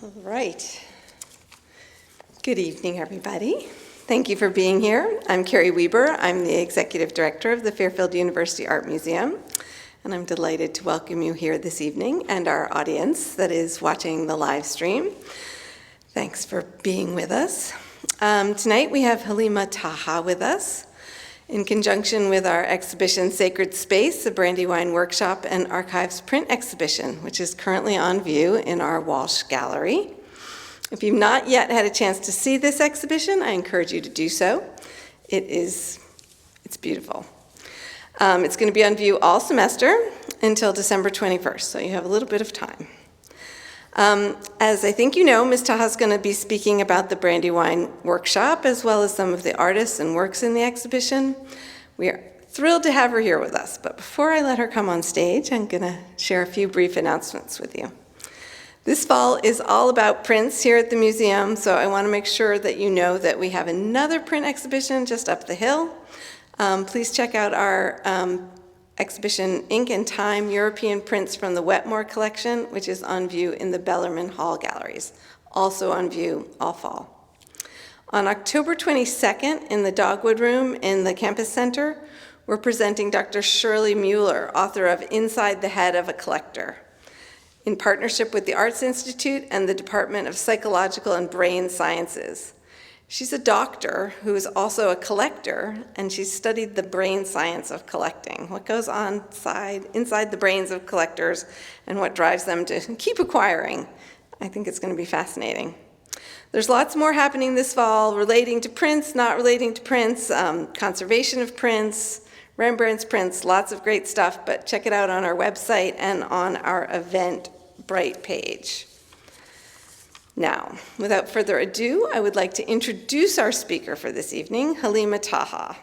All right. Good evening, everybody. Thank you for being here. I'm Carrie Weber. I'm the Executive Director of the Fairfield University Art Museum, and I'm delighted to welcome you here this evening and our audience that is watching the live stream. Thanks for being with us. Tonight we have Halima Taha with us in conjunction with our exhibition Sacred Space, a Brandywine workshop and archives print exhibition, which is currently on view in our Walsh Gallery. If you've not yet had a chance to see this exhibition, I encourage you to do so. It's beautiful. It's going to be on view all semester until December 21st, so you have a little bit of time. As I think you know, Ms. Taha is going to be speaking about the Brandywine workshop as well as some of the artists and works in the exhibition. We are thrilled to have her here with us, but before I let her come on stage, I'm going to share a few brief announcements with you. This fall is all about prints here at the museum, so I want to make sure that you know that we have another print exhibition just up the hill. Please check out our exhibition Ink and Time European Prints from the Wetmore Collection, which is on view in the Bellarmine Hall Galleries, also on view all fall. On October 22nd in the Dogwood Room in the Campus Center, we're presenting Dr. Shirley Mueller, author of Inside the Head of a Collector, in partnership with the Arts Institute and the Department of Psychological and Brain Sciences. She's a doctor who is also a collector, and she's studied the brain science of collecting, what goes on inside the brains of collectors and what drives them to keep acquiring. I think it's going to be fascinating. There's lots more happening this fall relating to prints, not relating to prints, conservation of prints, Rembrandt's prints, lots of great stuff, but check it out on our website and on our Eventbrite page. Now, without further ado, I would like to introduce our speaker for this evening, Halima Taha.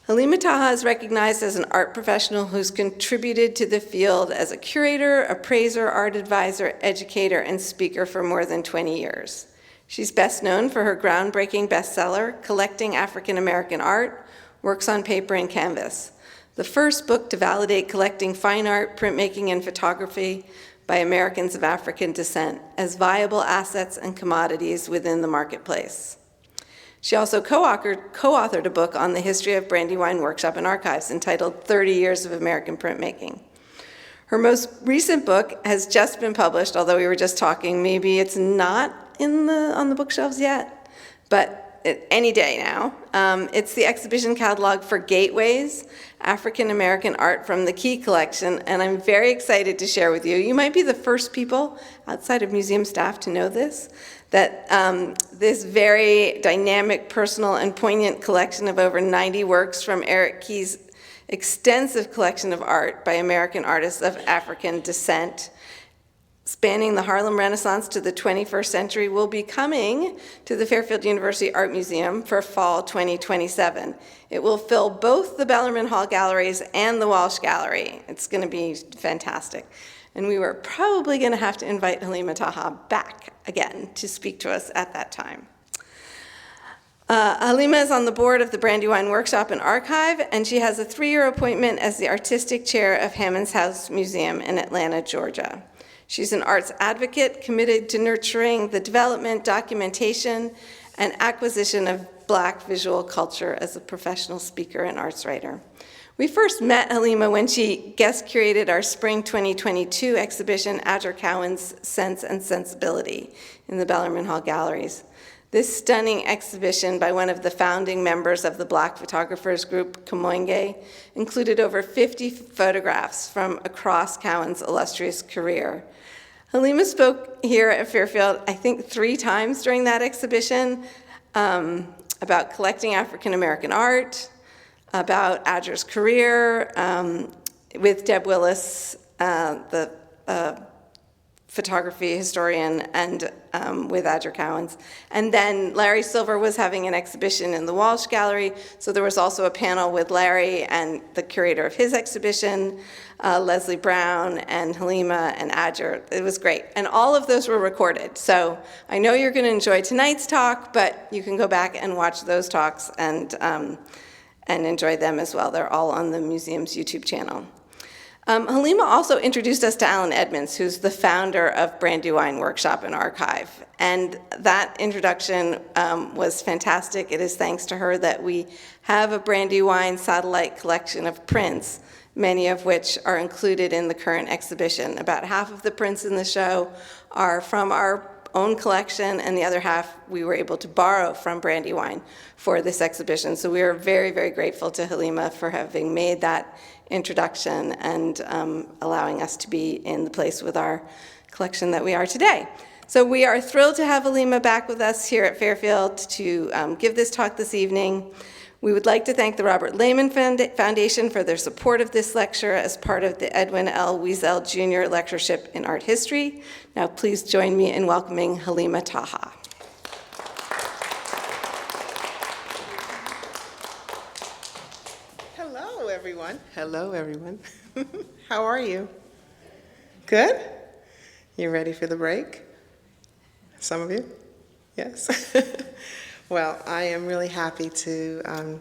Halima Taha is recognized as an art professional who's contributed to the field as a curator, appraiser, art advisor, educator, and speaker for more than 20 years. She's best known for her groundbreaking bestseller, Collecting African American Art, Works on Paper and Canvas, the first book to validate collecting fine art, printmaking, and photography by Americans of African descent as viable assets and commodities within the marketplace. She also co-authored a book on the history of Brandywine Workshop and Archives entitled 30 Years of American Printmaking. Her most recent book has just been published, although we were just talking, maybe it's not on the bookshelves yet, but any day now. It's the exhibition catalog for Gateways, African American Art from the Key Collection, and I'm very excited to share with you. You might be the first people outside of museum staff to know this, that this very dynamic, personal, and poignant collection of over 90 works from Eric Key's extensive collection of art by American artists of African descent, spanning the Harlem Renaissance to the 21st century, will be coming to the Fairfield University Art Museum for fall 2027. It will fill both the Bellarmine Hall Galleries and the Walsh Gallery. It's going to be fantastic. And we were probably going to have to invite Halima Taha back again to speak to us at that time. Halima is on the board of the Brandywine Workshop and Archive, and she has a 3-year appointment as the artistic chair of Hammond's House Museum in Atlanta, Georgia. She's an arts advocate committed to nurturing the development, documentation, and acquisition of Black visual culture as a professional speaker and arts writer. We first met Halima when she guest curated our spring 2022 exhibition, Adger Cowan's Sense and Sensibility, in the Bellarmine Hall Galleries. This stunning exhibition by one of the founding members of the Black photographers group, Kamoinge, included over 50 photographs from across Cowan's illustrious career. Halima spoke here at Fairfield, I think 3 times during that exhibition, about collecting African American art, about Adger's career, with Deb Willis, the photography historian, and with Adger Cowan's. And then Larry Silver was having an exhibition in the Walsh Gallery, so there was also a panel with Larry and the curator of his exhibition, Leslie Brown and Halima and Adger. It was great. And all of those were recorded. So I know you're going to enjoy tonight's talk, but you can go back and watch those talks and enjoy them as well. They're all on the museum's YouTube channel. Halima also introduced us to Alan Edmonds, who's the founder of Brandywine Workshop and Archive. And that introduction was fantastic. It is thanks to her that we have a Brandywine satellite collection of prints, many of which are included in the current exhibition. About half of the prints in the show are from our own collection, and the other half we were able to borrow from Brandywine for this exhibition. So we are very, very grateful to Halima for having made that introduction and allowing us to be in the place with our collection that we are today. So we are thrilled to have Halima back with us here at Fairfield to give this talk this evening. We would like to thank the Robert Lehman Foundation for their support of this lecture as part of the Edwin L. Wiesel Jr. Lectureship in Art History. Now please join me in welcoming Halima Taha. Hello, everyone. Hello, everyone. How are you? Good? You ready for the break? Some of you? Yes? Well, I am really happy to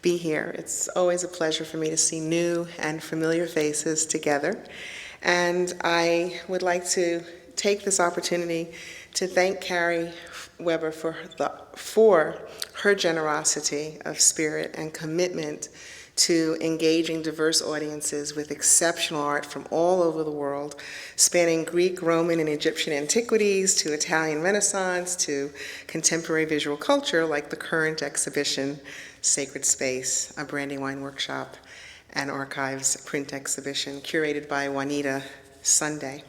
be here. It's always a pleasure for me to see new and familiar faces together. And I would like to take this opportunity to thank Carrie Weber for her generosity of spirit and commitment to engaging diverse audiences with exceptional art from all over the world, spanning Greek, Roman, and Egyptian antiquities to Italian Renaissance to contemporary visual culture like the current exhibition, Sacred Space, a Brandywine Workshop and Archives print exhibition curated by Juanita Sunday.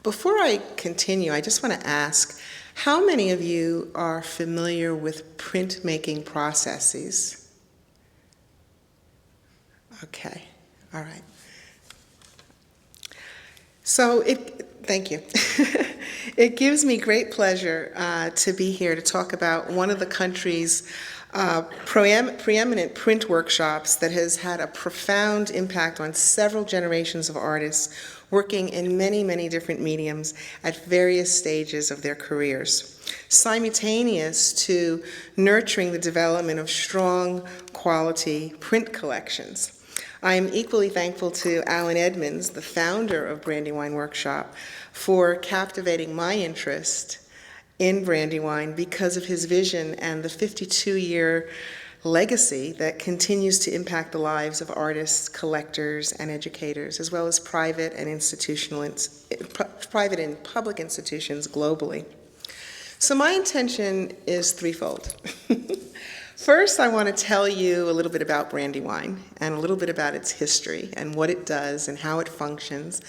Before I continue, I just want to ask, how many of you are familiar with printmaking processes? Okay, all right. So thank you. It gives me great pleasure to be here to talk about one of the country's preeminent print workshops that has had a profound impact on several generations of artists working in many, many different mediums at various stages of their careers, simultaneous to nurturing the development of strong quality print collections. I am equally thankful to Alan Edmonds, the founder of Brandywine Workshop, for captivating my interest in Brandywine because of his vision and the 52-year legacy that continues to impact the lives of artists, collectors, and educators, as well as private and public institutions globally. So my intention is threefold. First, I want to tell you a little bit about Brandywine and a little bit about its history and what it does and how it functions.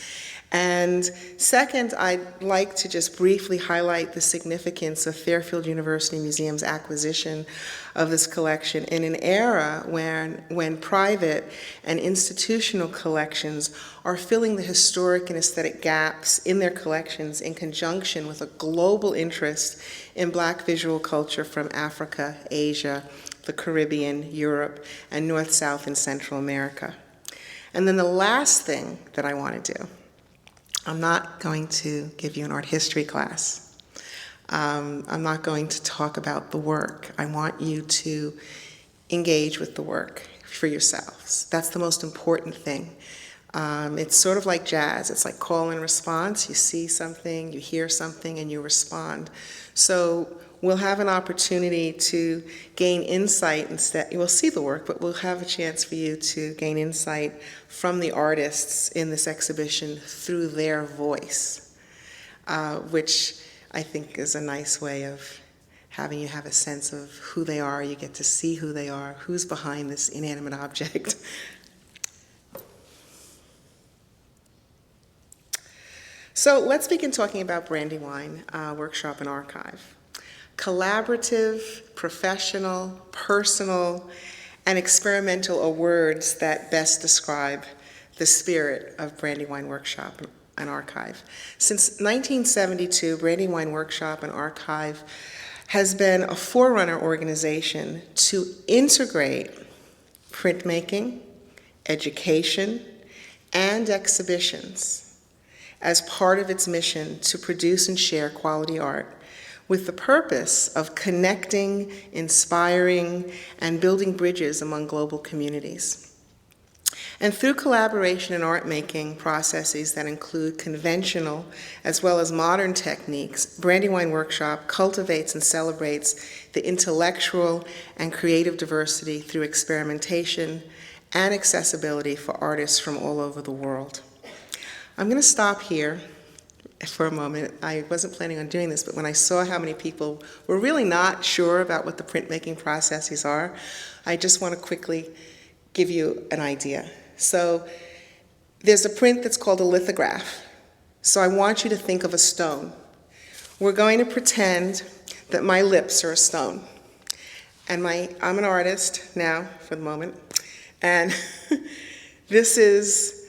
And second, I'd like to just briefly highlight the significance of Fairfield University Museum's acquisition of this collection in an era when private and institutional collections are filling the historic and aesthetic gaps in their collections in conjunction with a global interest in Black visual culture from Africa, Asia, the Caribbean, Europe, and North, South, and Central America. And then the last thing that I want to do, I'm not going to give you an art history class. I'm not going to talk about the work. I want you to engage with the work for yourselves. That's the most important thing. It's sort of like jazz. It's like call and response. You see something, you hear something, and you respond. So we'll have an opportunity to gain insight instead. We'll see the work, but we'll have a chance for you to gain insight from the artists in this exhibition through their voice, which I think is a nice way of having you have a sense of who they are. You get to see who they are, who's behind this inanimate object. So let's begin talking about Brandywine Workshop and Archive. Collaborative, professional, personal, and experimental are words that best describe the spirit of Brandywine Workshop and Archive. Since 1972, Brandywine Workshop and Archive has been a forerunner organization to integrate printmaking, education, and exhibitions as part of its mission to produce and share quality art with the purpose of connecting, inspiring, and building bridges among global communities. And through collaboration in art making processes that include conventional as well as modern techniques, Brandywine Workshop cultivates and celebrates the intellectual and creative diversity through experimentation and accessibility for artists from all over the world. I'm going to stop here for a moment. I wasn't planning on doing this, but when I saw how many people were really not sure about what the printmaking processes are, I just want to quickly give you an idea. So there's a print that's called a lithograph. So I want you to think of a stone. We're going to pretend that my lips are a stone. And I'm an artist now, for the moment, and this is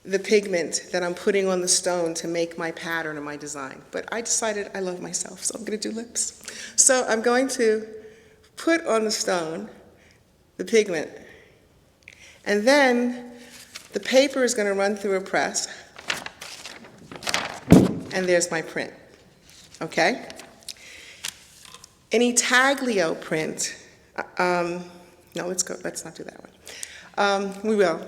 the pigment that I'm putting on the stone to make my pattern or my design. But I decided I love myself, so I'm going to do lips. So I'm going to put on the stone the pigment, and then the paper is going to run through a press, and there's my print, okay? An intaglio print, no, let's not do that one. We will.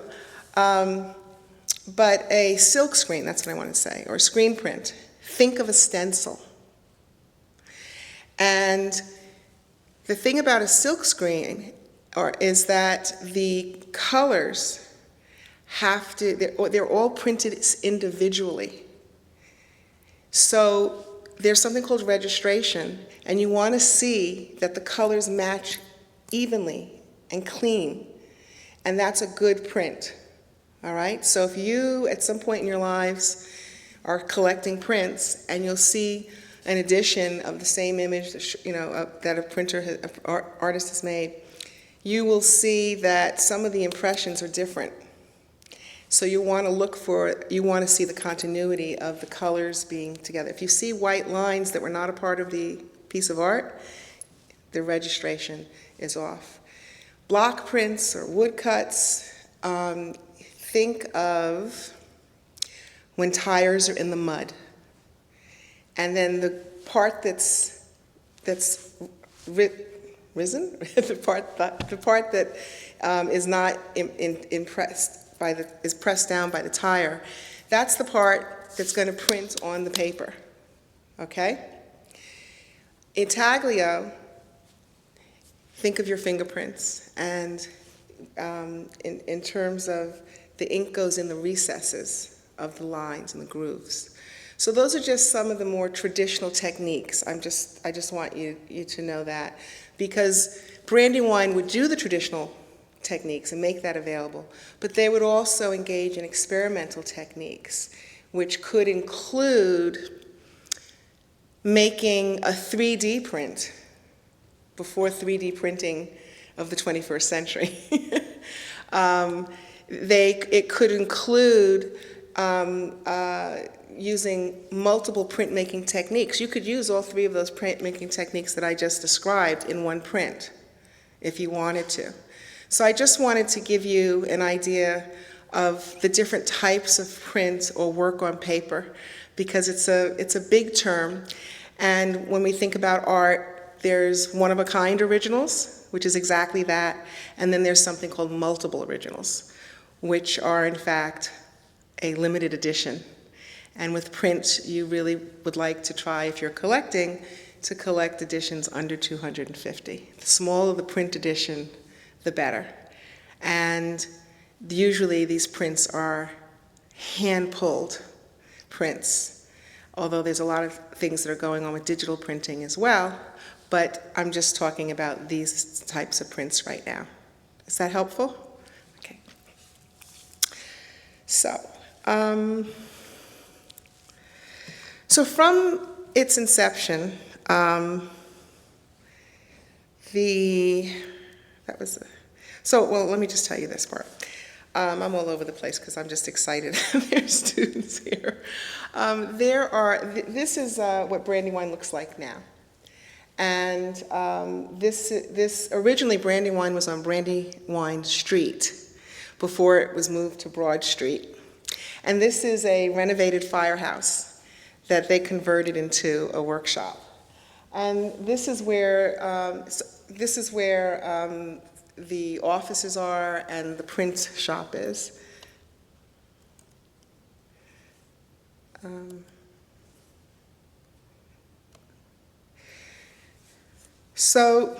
But a silk screen, that's what I want to say, or a screen print. Think of a stencil. And the thing about a silk screen is that the colors they're all printed individually. So there's something called registration, and you want to see that the colors match evenly and clean, and that's a good print. All right, so if you, at some point in your lives, are collecting prints and you'll see an edition of the same image that a artist has made, you will see that some of the impressions are different. So you want to see the continuity of the colors being together. If you see white lines that were not a part of the piece of art, the registration is off. Block prints or woodcuts, think of when tires are in the mud, and then the part that's risen, the part that is not is pressed down by the tire. That's the part that's going to print on the paper. Okay. Intaglio. Think of your fingerprints, and in terms of the ink goes in the recesses of the lines and the grooves. So those are just some of the more traditional techniques. I just want you to know that, because Brandywine would do the traditional techniques and make that available, but they would also engage in experimental techniques, which could include making a 3D print before 3D printing of the 21st century. It could include using multiple printmaking techniques. You could use all three of those printmaking techniques that I just described in one print if you wanted to. So I just wanted to give you an idea of the different types of print or work on paper, because it's a big term. And when we think about art, there's one-of-a-kind originals, which is exactly that, and then there's something called multiple originals, which are in fact a limited edition. And with print, you really would like to try, if you're collecting, to collect editions under 250. The smaller the print edition, the better. And usually these prints are hand-pulled prints, although there's a lot of things that are going on with digital printing as well, but I'm just talking about these types of prints right now. Is that helpful? Okay. So from its inception, well, let me just tell you this part. I'm all over the place because I'm just excited. There's students here. This is what Brandywine looks like now. And this originally Brandywine was on Brandywine Street before it was moved to Broad Street. And this is a renovated firehouse that they converted into a workshop. And this is where the offices are and the print shop is. So,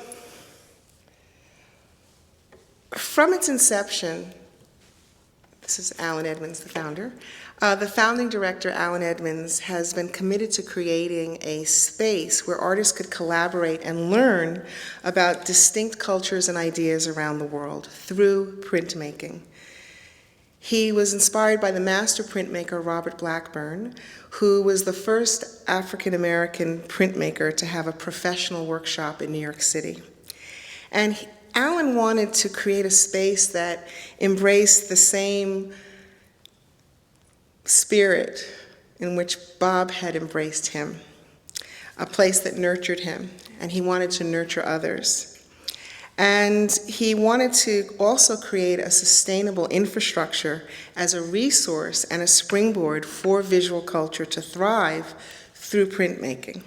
from its inception, this is Alan Edmonds, the founder. The founding director, Alan Edmonds, has been committed to creating a space where artists could collaborate and learn about distinct cultures and ideas around the world through printmaking. He was inspired by the master printmaker Robert Blackburn, who was the first African-American printmaker to have a professional workshop in New York City. And Alan wanted to create a space that embraced the same spirit in which Bob had embraced him, a place that nurtured him, and he wanted to nurture others. And he wanted to also create a sustainable infrastructure as a resource and a springboard for visual culture to thrive through printmaking.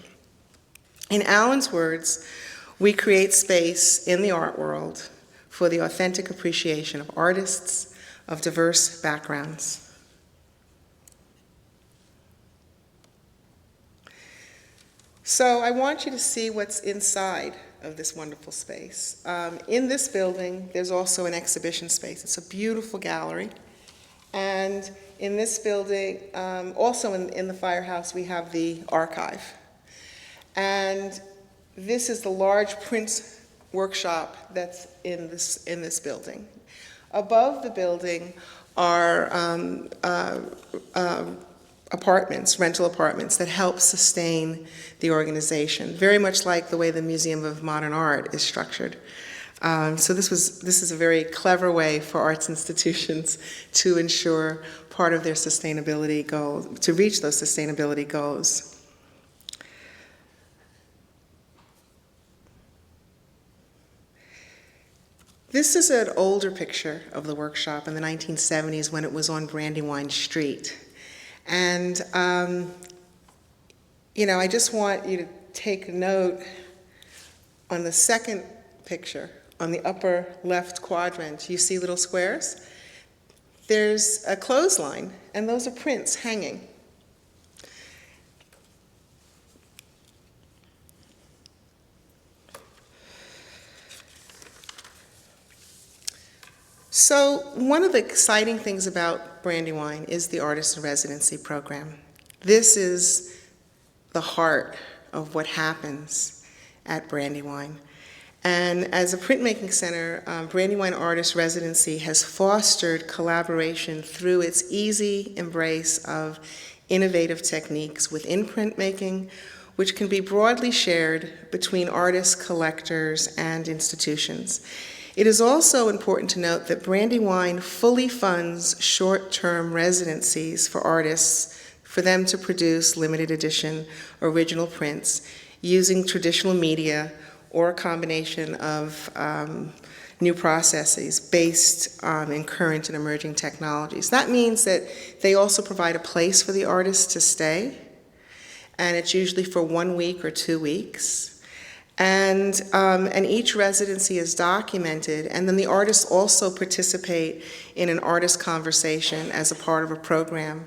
In Alan's words, we create space in the art world for the authentic appreciation of artists of diverse backgrounds. So I want you to see what's inside of this wonderful space. In this building, there's also an exhibition space. It's a beautiful gallery. And in this building, also in the firehouse, we have the archive. And this is the large print workshop that's in this building. Above the building are apartments, rental apartments, that help sustain the organization, very much like the way the Museum of Modern Art is structured. So this is a very clever way for arts institutions to ensure part of their sustainability goals, to reach those sustainability goals. This is an older picture of the workshop in the 1970s when it was on Brandywine Street. And, I just want you to take note on the second picture, on the upper left quadrant, you see little squares? There's a clothesline, and those are prints hanging. So one of the exciting things about Brandywine is the Artist in Residency program. This is the heart of what happens at Brandywine. And as a printmaking center, Brandywine Artist Residency has fostered collaboration through its easy embrace of innovative techniques within printmaking, which can be broadly shared between artists, collectors, and institutions. It is also important to note that Brandywine fully funds short-term residencies for artists for them to produce limited edition original prints using traditional media or a combination of new processes based in current and emerging technologies. That means that they also provide a place for the artists to stay, and it's usually for 1 week or 2 weeks. And each residency is documented, and then the artists also participate in an artist conversation as a part of a program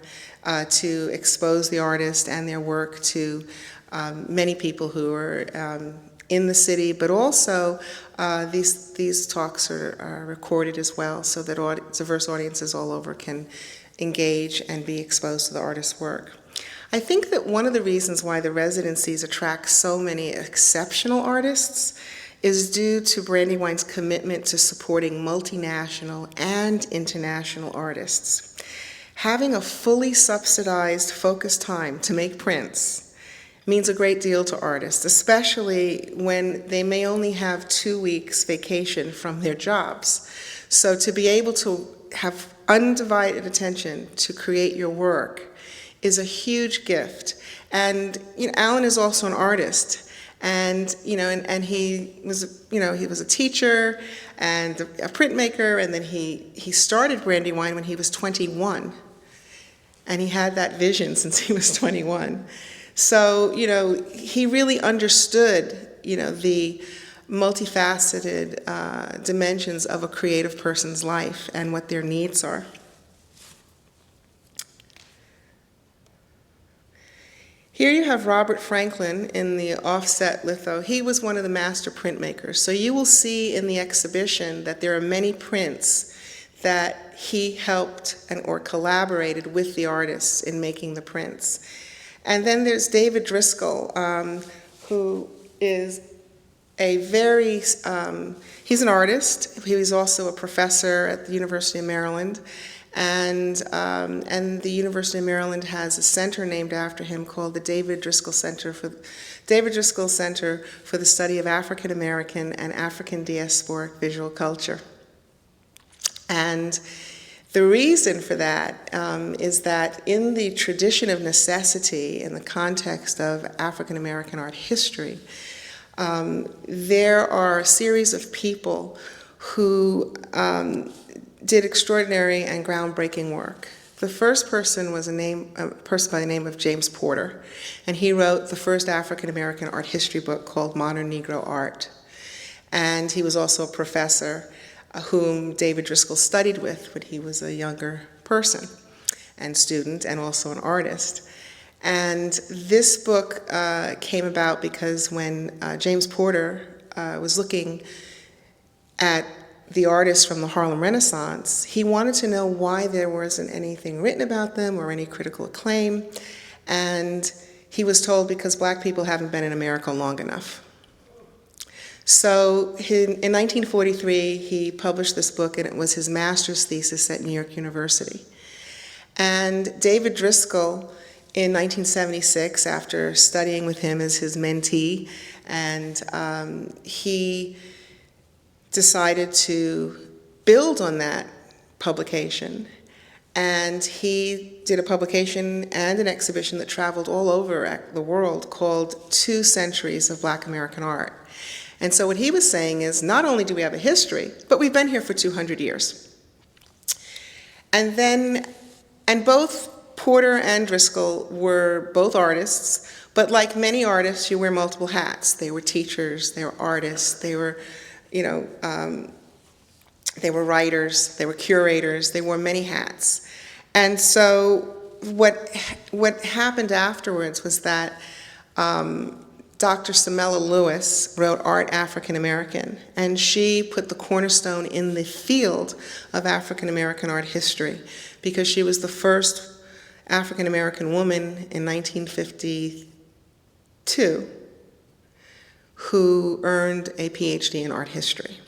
to expose the artist and their work to many people who are in the city, but also these talks are recorded as well so that diverse audiences all over can engage and be exposed to the artist's work. I think that one of the reasons why the residencies attract so many exceptional artists is due to Brandywine's commitment to supporting multinational and international artists. Having a fully subsidized focused time to make prints means a great deal to artists, especially when they may only have 2 weeks vacation from their jobs. So to be able to have undivided attention to create your work is a huge gift. And Alan is also an artist, and he was a teacher and a printmaker, and then he started Brandywine when he was 21, and he had that vision since he was 21. So he really understood the multifaceted dimensions of a creative person's life and what their needs are. Here you have Robert Franklin in the offset litho. He was one of the master printmakers. So you will see in the exhibition that there are many prints that he helped or collaborated with the artists in making the prints. And then there's David Driscoll, who is he's an artist. He was also a professor at the University of Maryland. And the University of Maryland has a center named after him called the David Driscoll Center for the Study of African American and African Diasporic Visual Culture. And the reason for that is that in the tradition of necessity, in the context of African American art history, there are a series of people who did extraordinary and groundbreaking work. The first person was a person by the name of James Porter, and he wrote the first African American art history book called Modern Negro Art. And he was also a professor whom David Driscoll studied with when he was a younger person and student and also an artist. And this book came about because when James Porter was looking at the artists from the Harlem Renaissance, he wanted to know why there wasn't anything written about them or any critical acclaim. And he was told because black people haven't been in America long enough. So in 1943, he published this book, and it was his master's thesis at New York University. And David Driscoll, in 1976, after studying with him as his mentee, and he decided to build on that publication. And he did a publication and an exhibition that traveled all over the world called 2 Centuries of Black American Art. And so what he was saying is, not only do we have a history, but we've been here for 200 years. And both Porter and Driscoll were both artists, but like many artists, you wear multiple hats. They were teachers, they were artists, they were they were writers, they were curators, they wore many hats. And so what happened afterwards was that Dr. Samela Lewis wrote Art African American, and she put the cornerstone in the field of African American art history because she was the first African American woman in 1952 who earned a PhD in art history.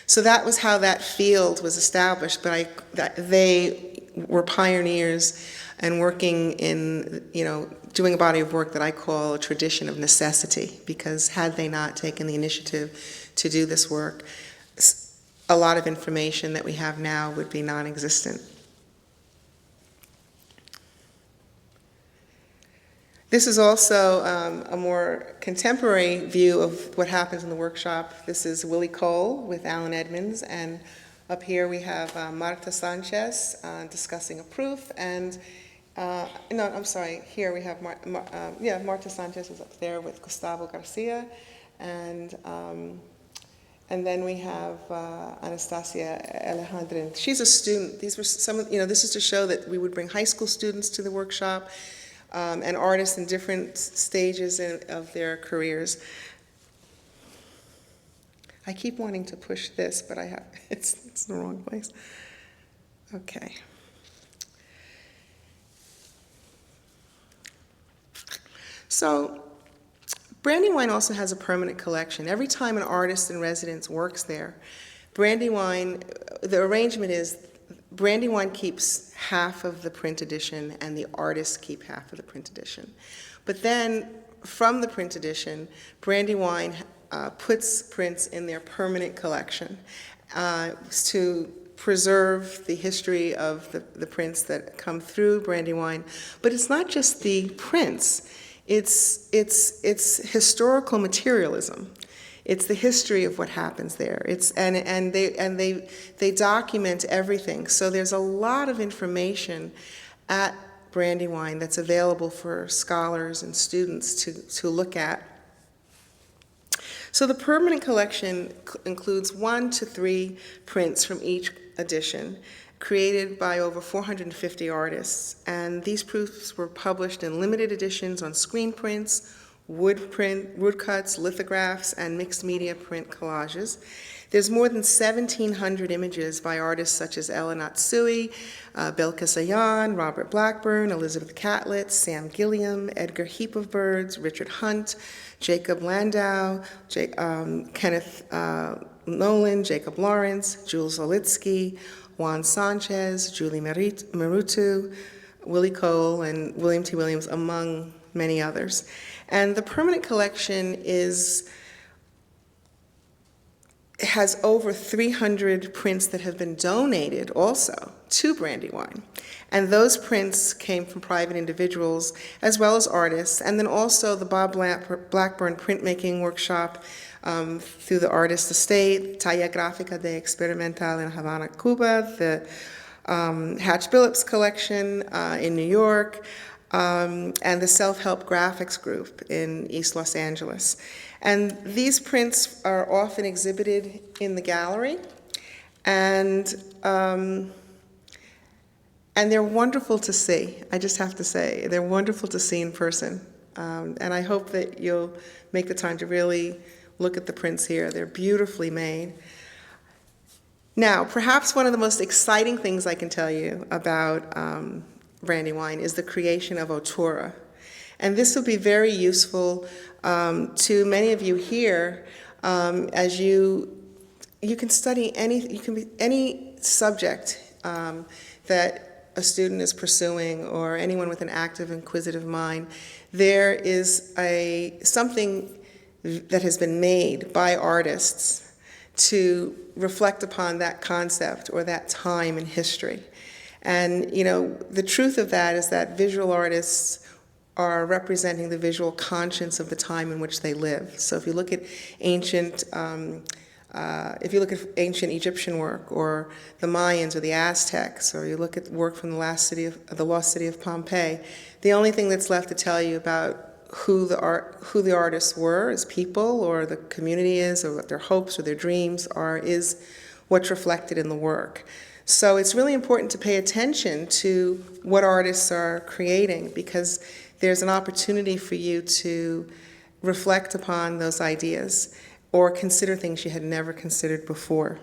So that was how that field was established, but they were pioneers and working in, doing a body of work that I call a tradition of necessity, because had they not taken the initiative to do this work, a lot of information that we have now would be non-existent. This is also a more contemporary view of what happens in the workshop. This is Willie Cole with Alan Edmonds, and up here we have Marta Sanchez discussing a proof, and here we have Marta Sanchez is up there with Gustavo Garcia, and then we have Anastasia Alejandrin. She's a student. These were this is to show that we would bring high school students to the workshop. And artists in different stages of their careers. I keep wanting to push this, but it's the wrong place. Okay. So Brandywine also has a permanent collection. Every time an artist in residence works there, Brandywine, the arrangement is Brandywine keeps half of the print edition and the artists keep half of the print edition. But then from the print edition, Brandywine puts prints in their permanent collection to preserve the history of the prints that come through Brandywine. But it's not just the prints, it's historical materialism. It's the history of what happens there. They document everything. So there's a lot of information at Brandywine that's available for scholars and students to look at. So the permanent collection includes 1 to 3 prints from each edition, created by over 450 artists. And these proofs were published in limited editions on screen prints, woodcuts, lithographs, and mixed media print collages. There's more than 1,700 images by artists such as Ella Natsui, Belkis Ayan, Robert Blackburn, Elizabeth Catlett, Sam Gilliam, Edgar Heap of Birds, Richard Hunt, Jacob Landau, Kenneth Nolan, Jacob Lawrence, Jules Olitsky, Juan Sanchez, Julie Marutu, Willie Cole, and William T. Williams, among many others. And the permanent collection has over 300 prints that have been donated also to Brandywine. And those prints came from private individuals as well as artists, and then also the Bob Blackburn printmaking workshop through the Artist Estate, Talla Gráfica de Experimental in Havana, Cuba, the Hatch Billups collection in New York, and the Self-Help Graphics Group in East Los Angeles. And these prints are often exhibited in the gallery, and they're wonderful to see. I just have to say, they're wonderful to see in person. And I hope that you'll make the time to really look at the prints here. They're beautifully made. Now, perhaps one of the most exciting things I can tell you about Brandywine is the creation of Autura. And this will be very useful to many of you here as you can study any subject that a student is pursuing, or anyone with an active, inquisitive mind. There is something that has been made by artists to reflect upon that concept or that time in history. And the truth of that is that visual artists are representing the visual conscience of the time in which they live. So if you look at ancient Egyptian work, or the Mayans or the Aztecs, or you look at work from the lost city of Pompeii, the only thing that's left to tell you about who the artists were as people, or the community is, or what their hopes or their dreams are, is what's reflected in the work. So it's really important to pay attention to what artists are creating, because there's an opportunity for you to reflect upon those ideas or consider things you had never considered before.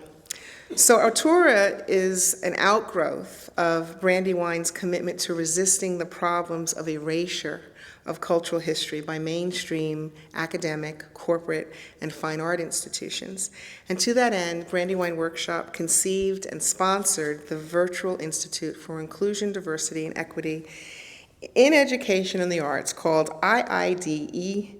So Autura is an outgrowth of Brandywine's commitment to resisting the problems of erasure of cultural history by mainstream academic, corporate, and fine art institutions. And to that end, Brandywine Workshop conceived and sponsored the Virtual Institute for Inclusion, Diversity, and Equity in Education and the Arts, called IIDEEA,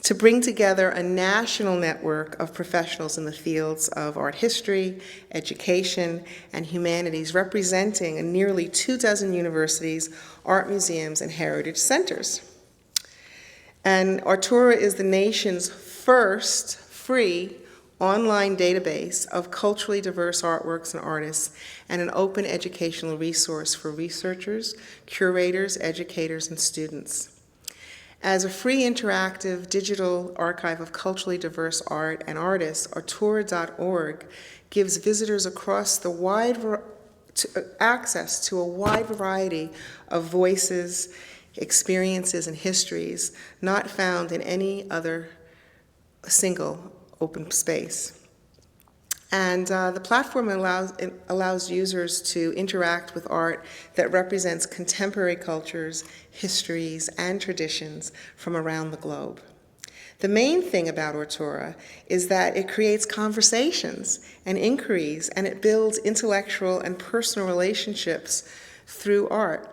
to bring together a national network of professionals in the fields of art history, education, and humanities, representing nearly 24 universities, art museums, and heritage centers. And Autura is the nation's first free online database of culturally diverse artworks and artists, and an open educational resource for researchers, curators, educators, and students. As a free interactive digital archive of culturally diverse art and artists, Autura.org gives visitors across the access to a wide variety of voices, experiences, and histories not found in any other single open space. And the platform allows users to interact with art that represents contemporary cultures, histories, and traditions from around the globe. The main thing about Autura is that it creates conversations and inquiries, and it builds intellectual and personal relationships through art.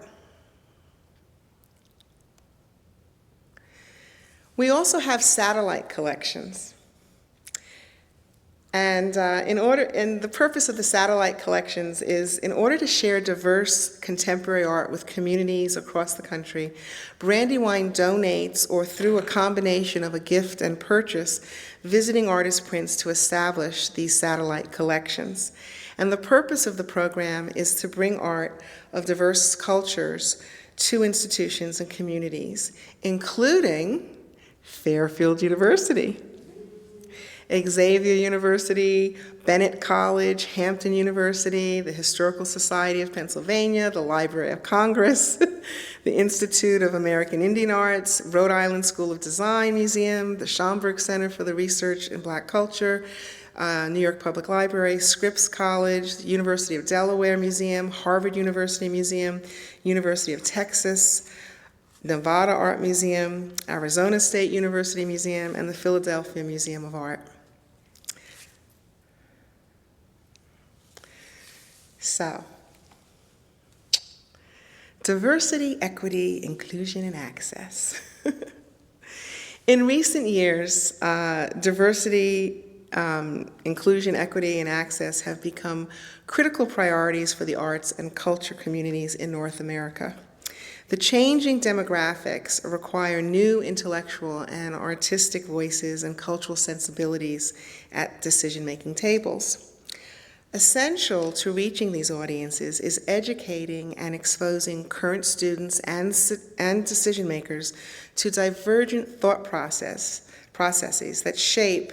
We also have satellite collections. And the purpose of the satellite collections is, in order to share diverse contemporary art with communities across the country, Brandywine donates, or through a combination of a gift and purchase, visiting artist prints to establish these satellite collections. And the purpose of the program is to bring art of diverse cultures to institutions and communities, including Fairfield University, Xavier University, Bennett College, Hampton University, the Historical Society of Pennsylvania, the Library of Congress, the Institute of American Indian Arts, Rhode Island School of Design Museum, the Schomburg Center for the Research in Black Culture, New York Public Library, Scripps College, the University of Delaware Museum, Harvard University Museum, University of Texas, Nevada Art Museum, Arizona State University Museum, and the Philadelphia Museum of Art. So, diversity, equity, inclusion, and access. In recent years, diversity, inclusion, equity, and access have become critical priorities for the arts and culture communities in North America. The changing demographics require new intellectual and artistic voices and cultural sensibilities at decision-making tables. Essential to reaching these audiences is educating and exposing current students and decision makers to divergent thought processes that shape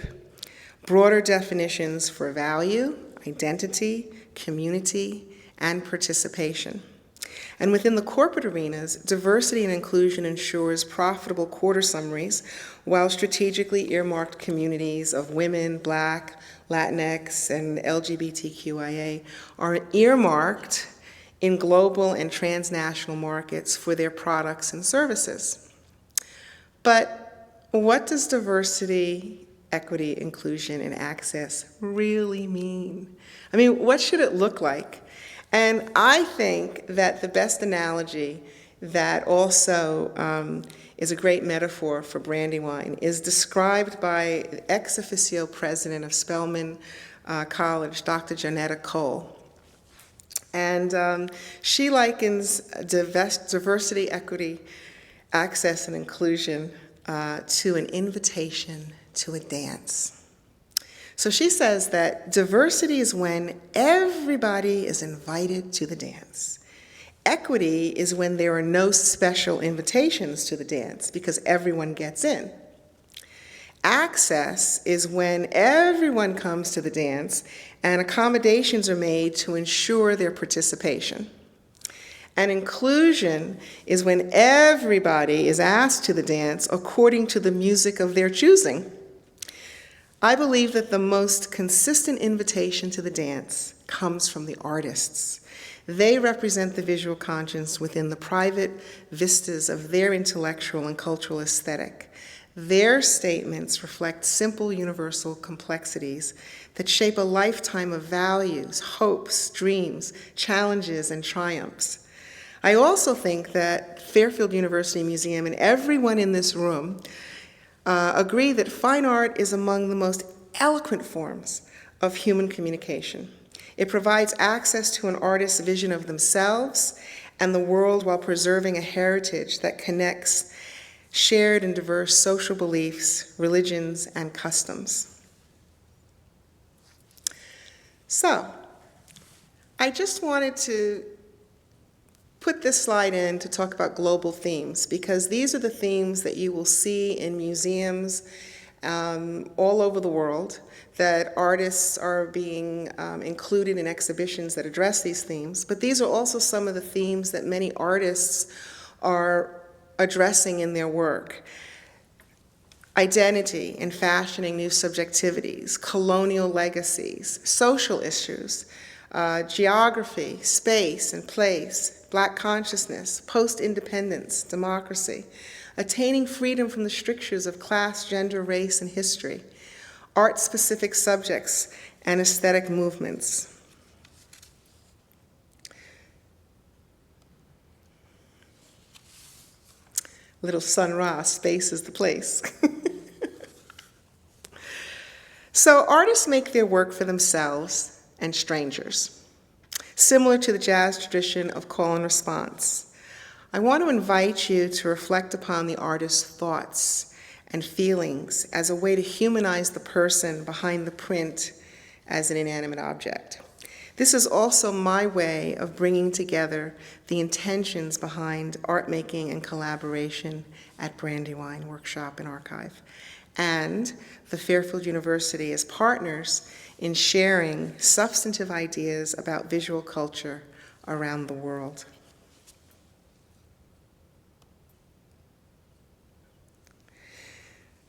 broader definitions for value, identity, community, and participation. And within the corporate arenas, diversity and inclusion ensures profitable quarter summaries, while strategically earmarked communities of women, Black, Latinx, and LGBTQIA are earmarked in global and transnational markets for their products and services. But what does diversity, equity, inclusion, and access really mean? I mean, what should it look like? And I think that the best analogy that also is a great metaphor for Brandywine is described by ex officio president of Spelman College, Dr. Janetta Cole. And she likens diversity, equity, access, and inclusion to an invitation to a dance. So she says that diversity is when everybody is invited to the dance. Equity is when there are no special invitations to the dance because everyone gets in. Access is when everyone comes to the dance and accommodations are made to ensure their participation. And inclusion is when everybody is asked to the dance according to the music of their choosing. I believe that the most consistent invitation to the dance comes from the artists. They represent the visual conscience within the private vistas of their intellectual and cultural aesthetic. Their statements reflect simple universal complexities that shape a lifetime of values, hopes, dreams, challenges, and triumphs. I also think that Fairfield University Museum and everyone in this room agree that fine art is among the most eloquent forms of human communication. It provides access to an artist's vision of themselves and the world while preserving a heritage that connects shared and diverse social beliefs, religions, and customs. So, I just wanted to put this slide in to talk about global themes, because these are the themes that you will see in museums all over the world, that artists are being included in exhibitions that address these themes. But these are also some of the themes that many artists are addressing in their work. Identity and fashioning new subjectivities, colonial legacies, social issues, geography, space and place, Black consciousness, post-independence, democracy, attaining freedom from the strictures of class, gender, race, and history, art-specific subjects, and aesthetic movements. Little Sun Ra, space is the place. So artists make their work for themselves and strangers, similar to the jazz tradition of call and response. I want to invite you to reflect upon the artist's thoughts and feelings as a way to humanize the person behind the print as an inanimate object. This is also my way of bringing together the intentions behind art making and collaboration at Brandywine Workshop and Archive. And the Fairfield University as partners in sharing substantive ideas about visual culture around the world.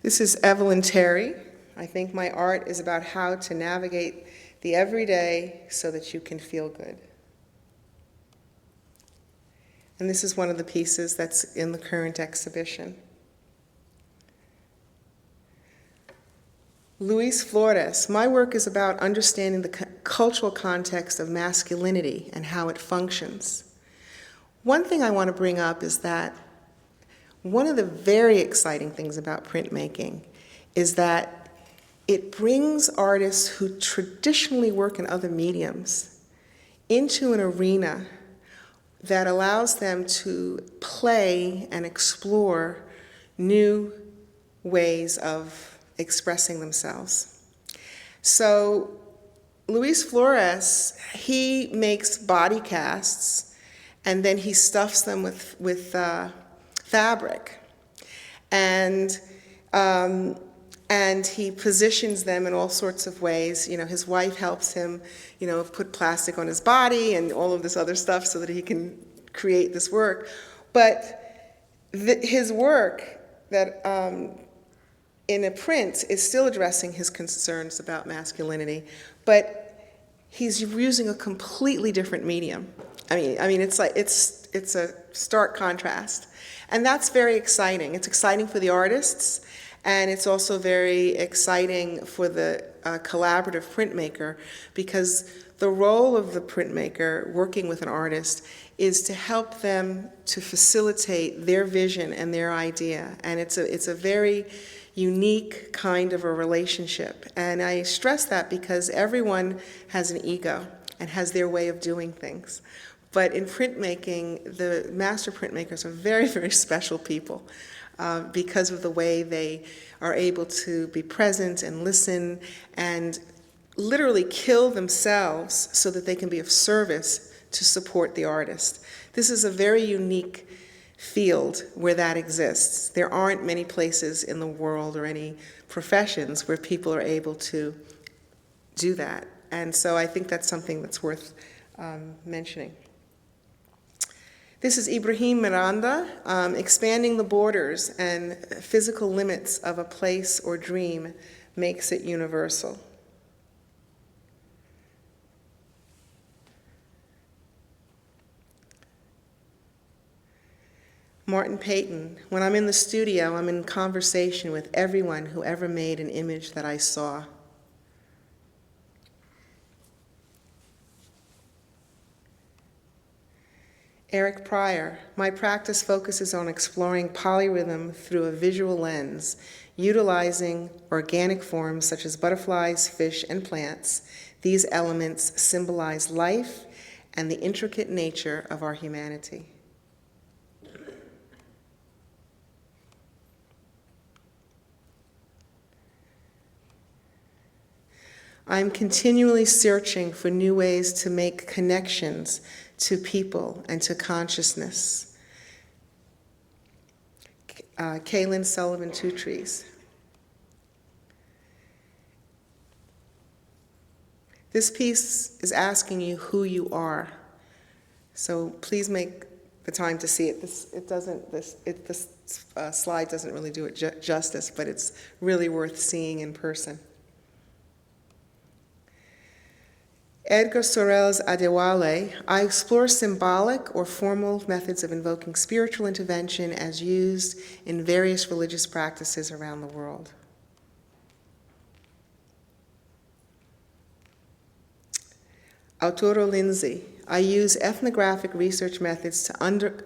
This is Evelyn Terry. I think my art is about how to navigate the everyday so that you can feel good. And this is one of the pieces that's in the current exhibition. Luis Flores, my work is about understanding the cultural context of masculinity and how it functions. One thing I want to bring up is that one of the very exciting things about printmaking is that it brings artists who traditionally work in other mediums into an arena that allows them to play and explore new ways of expressing themselves. So Luis Flores, he makes body casts and then he stuffs them with fabric. And he positions them in all sorts of ways. You know, his wife helps him, you know, put plastic on his body and all of this other stuff so that he can create this work. But his work that in a print is still addressing his concerns about masculinity, but he's using a completely different medium. I mean, it's a stark contrast, and that's very exciting. It's exciting for the artists. And it's also very exciting for the collaborative printmaker, because the role of the printmaker working with an artist is to help them to facilitate their vision and their idea. And it's a very unique kind of a relationship. And I stress that because everyone has an ego and has their way of doing things. But in printmaking, the master printmakers are very, very special people. Because of the way they are able to be present and listen and literally kill themselves so that they can be of service to support the artist. This is a very unique field where that exists. There aren't many places in the world or any professions where people are able to do that. And so I think that's something that's worth mentioning. This is Ibrahim Miranda, expanding the borders and physical limits of a place or dream makes it universal. Martin Payton, when I'm in the studio, I'm in conversation with everyone who ever made an image that I saw. Eric Pryor, my practice focuses on exploring polyrhythm through a visual lens, utilizing organic forms such as butterflies, fish, and plants. These elements symbolize life and the intricate nature of our humanity. I'm continually searching for new ways to make connections to people and to consciousness. Kaylin Sullivan, Two Trees. This piece is asking you who you are. So please make the time to see it. This slide doesn't really do it justice, but it's really worth seeing in person. Edgar Sorel's Adewale, I explore symbolic or formal methods of invoking spiritual intervention as used in various religious practices around the world. Arturo Lindsay, I use ethnographic research methods to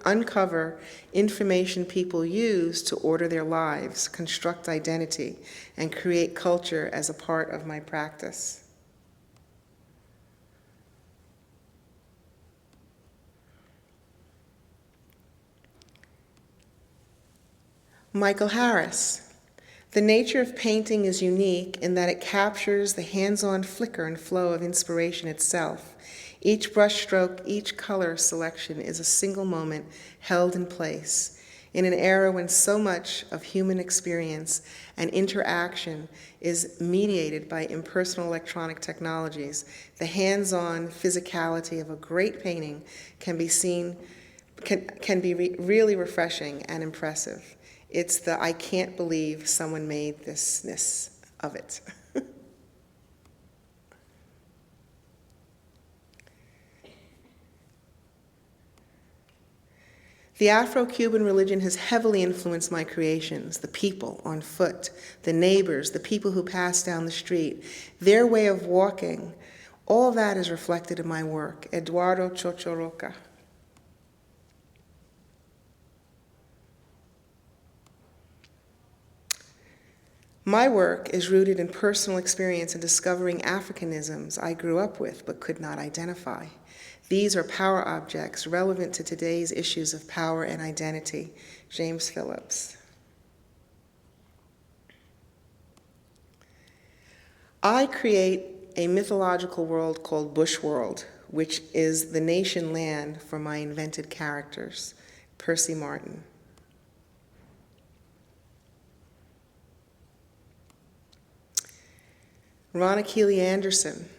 uncover information people use to order their lives, construct identity, and create culture as a part of my practice. Michael Harris. The nature of painting is unique in that it captures the hands-on flicker and flow of inspiration itself. Each brushstroke, each color selection is a single moment held in place. In an era when so much of human experience and interaction is mediated by impersonal electronic technologies, the hands-on physicality of a great painting can be really refreshing and impressive. It's the I can't believe someone made thisness of it. The Afro-Cuban religion has heavily influenced my creations, the people on foot, the neighbors, the people who pass down the street, their way of walking. All that is reflected in my work. Eduardo Chochoroca. My work is rooted in personal experience and discovering Africanisms I grew up with but could not identify. These are power objects relevant to today's issues of power and identity. James Phillips. I create a mythological world called Bush World, which is the nation land for my invented characters. Percy Martin. Ronna Keeley Anderson.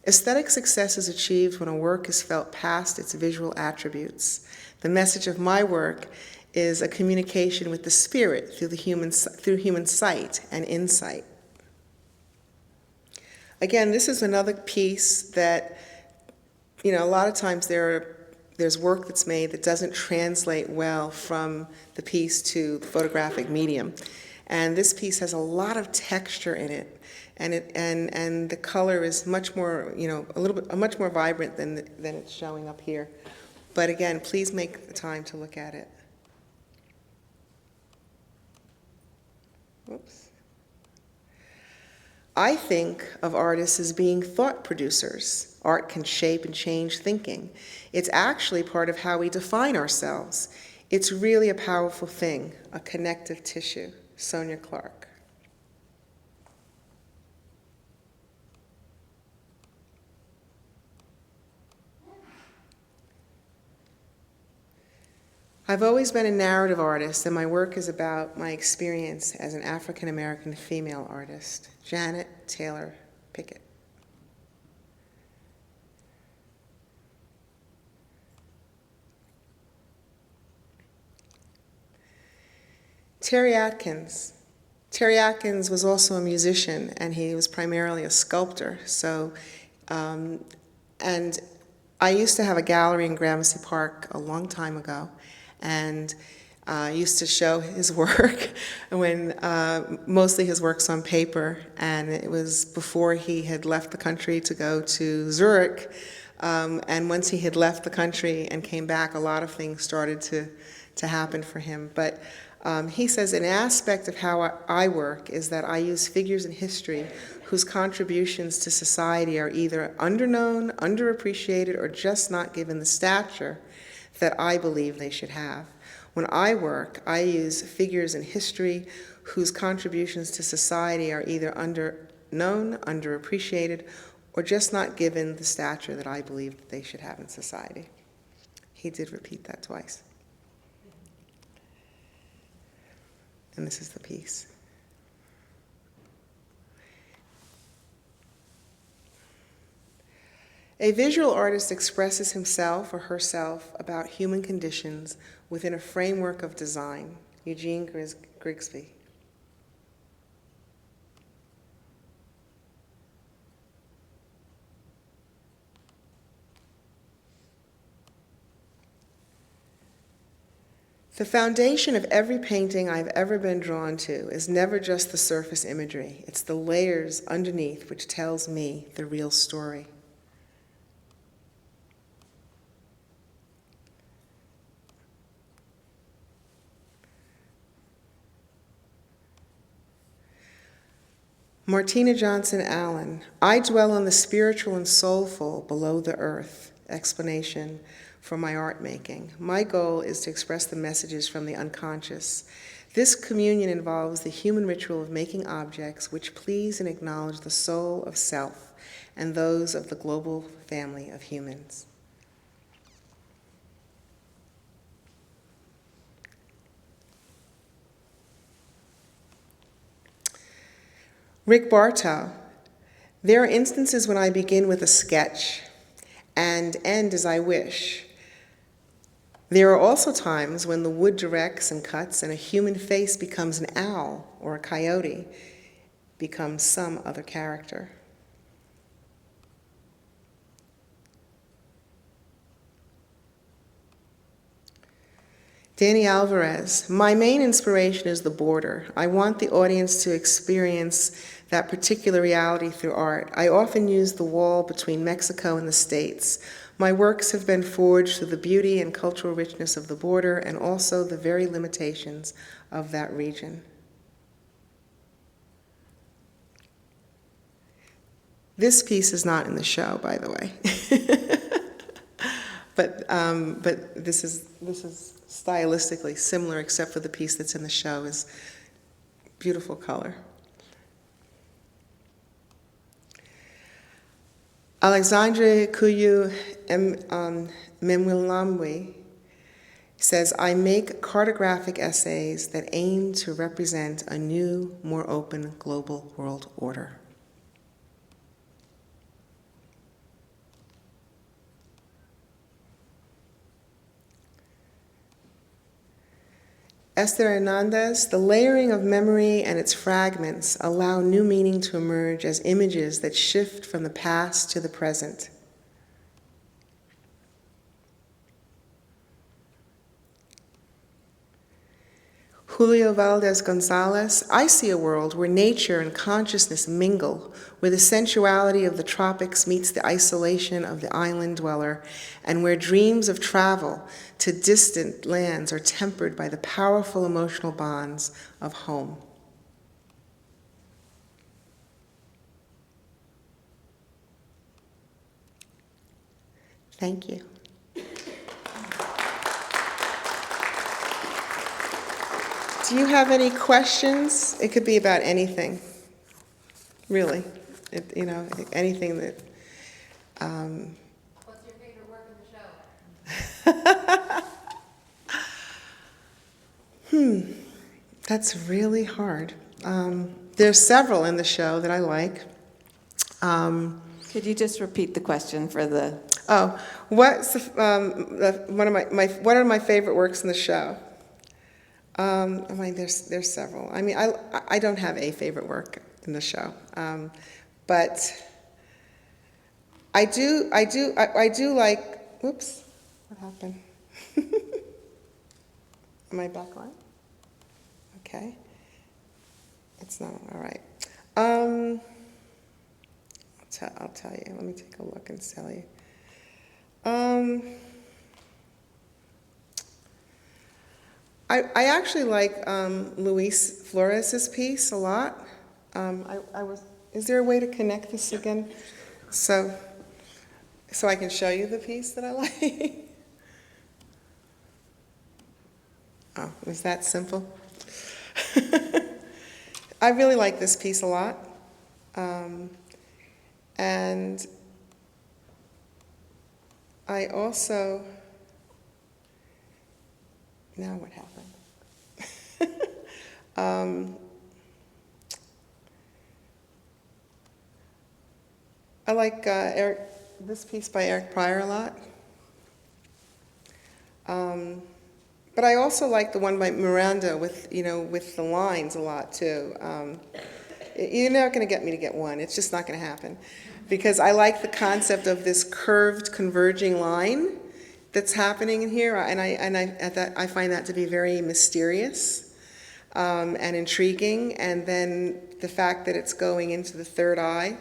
Aesthetic success is achieved when a work is felt past its visual attributes. The message of my work is a communication with the spirit through human sight and insight. Again, this is another piece that, a lot of times there's work that's made that doesn't translate well from the piece to the photographic medium. And this piece has a lot of texture in it. And the color is much more, much more vibrant than it's showing up here. But again, please make the time to look at it. Whoops. I think of artists as being thought producers. Art can shape and change thinking. It's actually part of how we define ourselves. It's really a powerful thing, a connective tissue. Sonia Clark. I've always been a narrative artist, and my work is about my experience as an African-American female artist. Janet Taylor Pickett. Terry Atkins. Terry Atkins was also a musician, and he was primarily a sculptor. And I used to have a gallery in Gramercy Park a long time ago, and I used to show his work when mostly his work's on paper, and it was before he had left the country to go to Zurich. And once he had left the country and came back, a lot of things started to happen for him. But he says an aspect of how I work is that I use figures in history whose contributions to society are either underknown, underappreciated, or just not given the stature that I believe they should have. When I work, I use figures in history whose contributions to society are either underknown, underappreciated, or just not given the stature that I believe that they should have in society. He did repeat that twice. And this is the piece. A visual artist expresses himself or herself about human conditions within a framework of design. Eugene Grigsby. The foundation of every painting I've ever been drawn to is never just the surface imagery. It's the layers underneath which tells me the real story. Martina Johnson Allen. I dwell on the spiritual and soulful below the earth. Explanation for my art making. My goal is to express the messages from the unconscious. This communion involves the human ritual of making objects which please and acknowledge the soul of self and those of the global family of humans. Rick Bartow. There are instances when I begin with a sketch and end as I wish. There are also times when the wood directs and cuts and a human face becomes an owl or a coyote, becomes some other character. Danny Alvarez, my main inspiration is the border. I want the audience to experience that particular reality through art. I often use the wall between Mexico and the States. My works have been forged through the beauty and cultural richness of the border and also the very limitations of that region. This piece is not in the show, by the way. But this is stylistically similar, except for the piece that's in the show is beautiful color. Alexandre Kuyu Memwilamwi says, I make cartographic essays that aim to represent a new, more open global world order. Esther Hernandez, the layering of memory and its fragments allow new meaning to emerge as images that shift from the past to the present. Julio Valdez Gonzalez, I see a world where nature and consciousness mingle, where the sensuality of the tropics meets the isolation of the island dweller, and where dreams of travel to distant lands are tempered by the powerful emotional bonds of home. Thank you. Do you have any questions? It could be about anything, really. Anything that. What's your favorite work in the show? That's really hard. There's several in the show that I like. Could you just repeat the question for the... What's what are my favorite works in the show? There's several. I don't have a favorite work in the show, but I do like. Whoops, what happened? Am I back on? Okay, it's not all right. I'll tell you. Let me take a look and tell you. I actually like Luis Flores' piece a lot. Is there a way to connect this again? So I can show you the piece that I like? Oh, was that simple? I really like this piece a lot. And I also, now what happened? I like this piece by Eric Pryor a lot. But I also like the one by Miranda with the lines a lot too. You're not going to get me to get one. It's just not going to happen. Because I like the concept of this curved, converging line that's happening in here, and I find that to be very mysterious and intriguing. And then the fact that it's going into the third eye.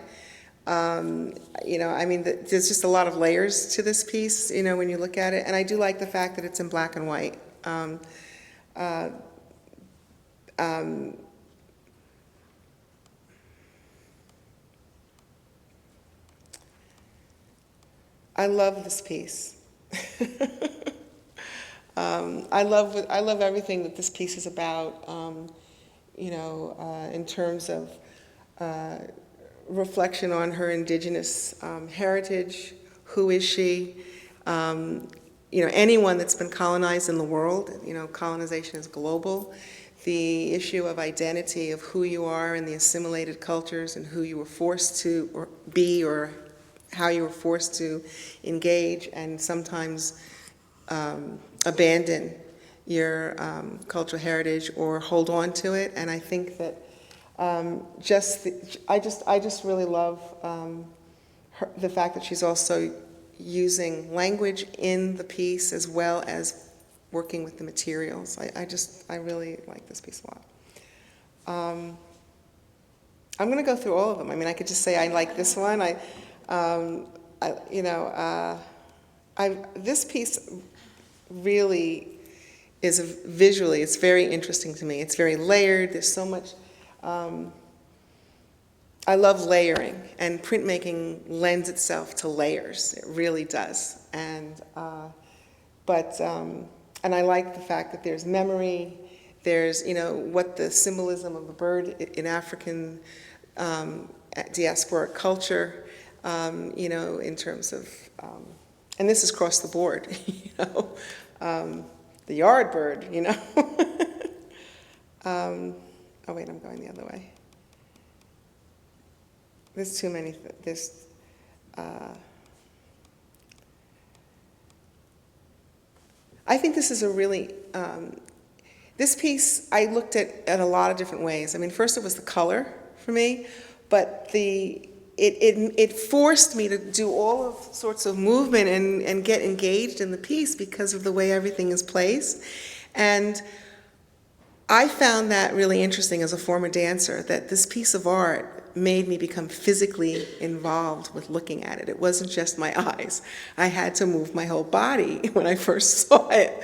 There's just a lot of layers to this piece, when you look at it. And I do like the fact that it's in black and white. I love this piece. I love everything that this piece is about. In terms of reflection on her indigenous heritage. Who is she? Anyone that's been colonized in the world. Colonization is global. the issue of identity, of who you are in the assimilated cultures and who you were forced to or be, or how you were forced to engage and sometimes abandon your cultural heritage or hold on to it. And I think that I just really love the fact that she's also using language in the piece as well as working with the materials. I really like this piece a lot. I'm going to go through all of them. I mean, I could just say I like this one. This piece really is visually, it's very interesting to me. It's very layered. There's so much. I love layering, and printmaking lends itself to layers. It really does. And I like the fact that there's memory. There's, what the symbolism of a bird in African diasporic culture, in terms of, and this is across the board, the yard bird, Oh wait, I'm going the other way. There's too many, I think this is a really, this piece I looked at a lot of different ways. I mean, first it was the color for me, but it forced me to do all of sorts of movement and get engaged in the piece because of the way everything is placed. And I found that really interesting as a former dancer, that this piece of art made me become physically involved with looking at it. It wasn't just my eyes. I had to move my whole body when I first saw it.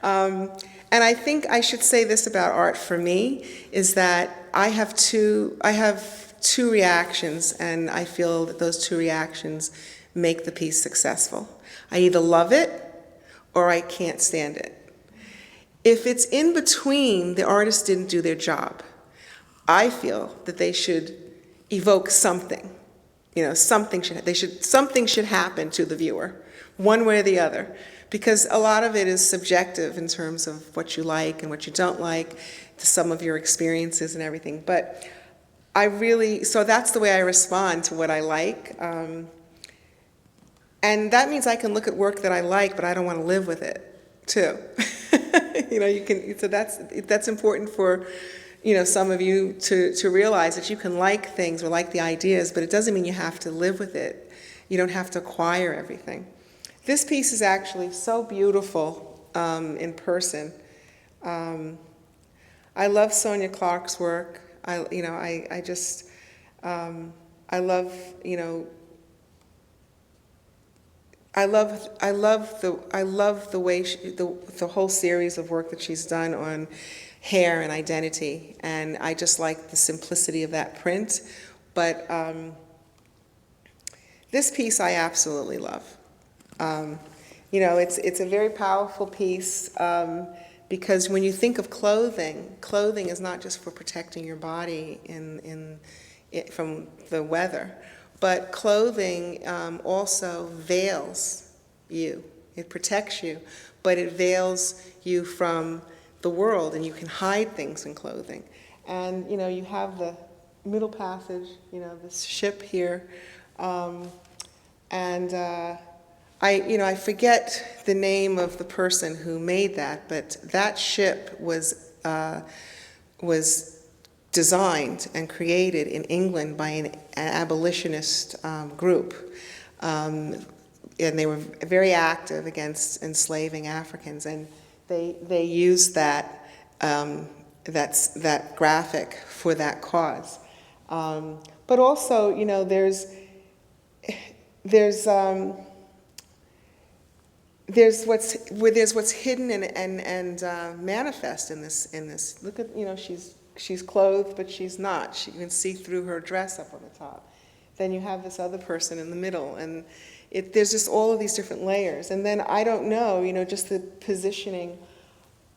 And I think I should say this about art for me, is that I have two reactions, and I feel that those two reactions make the piece successful. I either love it or I can't stand it. If it's in between, the artist didn't do their job. I feel that they should evoke something. Something should happen to the viewer, one way or the other, because a lot of it is subjective in terms of what you like and what you don't like, to some of your experiences and everything. But so that's the way I respond to what I like. And that means I can look at work that I like, but I don't want to live with it, too. So that's important for, some of you to realize that you can like things or like the ideas, but it doesn't mean you have to live with it. You don't have to acquire everything. This piece is actually so beautiful in person. I love Sonia Clark's work. I love the way the whole series of work that she's done on hair and identity, and I just like the simplicity of that print. But this piece I absolutely love. It's a very powerful piece because when you think of clothing is not just for protecting your body from the weather. But clothing also veils you. It protects you, but it veils you from the world, and you can hide things in clothing. And, you have the middle passage, this ship here. I forget the name of the person who made that, but that ship was designed and created in England by an abolitionist group. And they were very active against enslaving Africans, and they used that graphic for that cause. But also, there's what's hidden and manifest in this. Look at, she's clothed, but she's not. You can see through her dress up on the top. Then you have this other person in the middle, and there's just all of these different layers. And then I don't know, just the positioning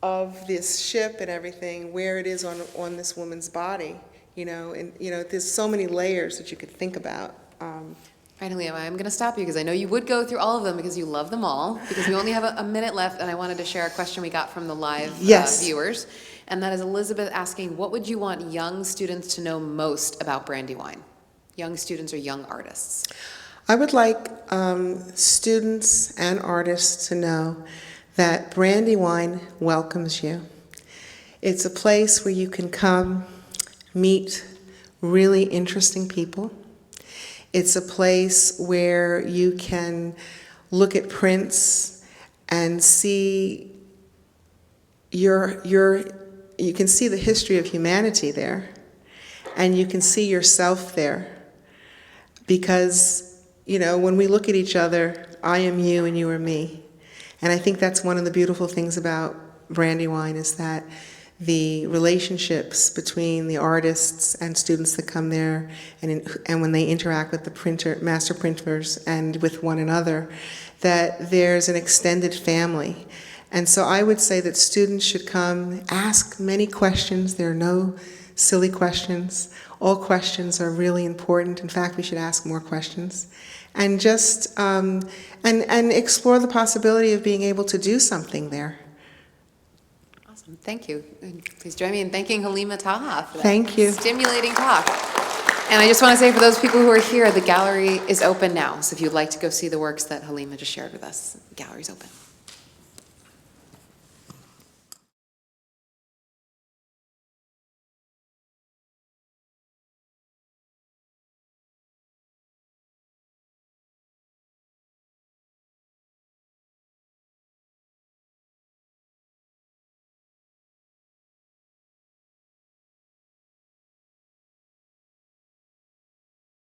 of this ship and everything, where it is on this woman's body, and there's so many layers that you could think about. Right, Halima, I'm going to stop you because I know you would go through all of them because you love them all, because we only have a minute left, and I wanted to share a question we got from the live Yes. viewers. And that is Elizabeth asking, what would you want young students to know most about Brandywine? Young students or young artists? I would like students and artists to know that Brandywine welcomes you. It's a place where you can come, meet really interesting people. It's a place where you can look at prints and see you can see the history of humanity there, and you can see yourself there. Because, you know, when we look at each other, I am you and you are me. And I think that's one of the beautiful things about Brandywine, is that the relationships between the artists and students that come there, and when they interact with the master printers and with one another, that there's an extended family. And so I would say that students should come, ask many questions. There are no silly questions. All questions are really important. In fact, we should ask more questions. And just, and explore the possibility of being able to do something there. Awesome, thank you. And please join me in thanking Halima Taha for that Thank you. stimulating talk. And I just want to say, for those people who are here, the gallery is open now. So if you'd like to go see the works that Halima just shared with us, the gallery's open.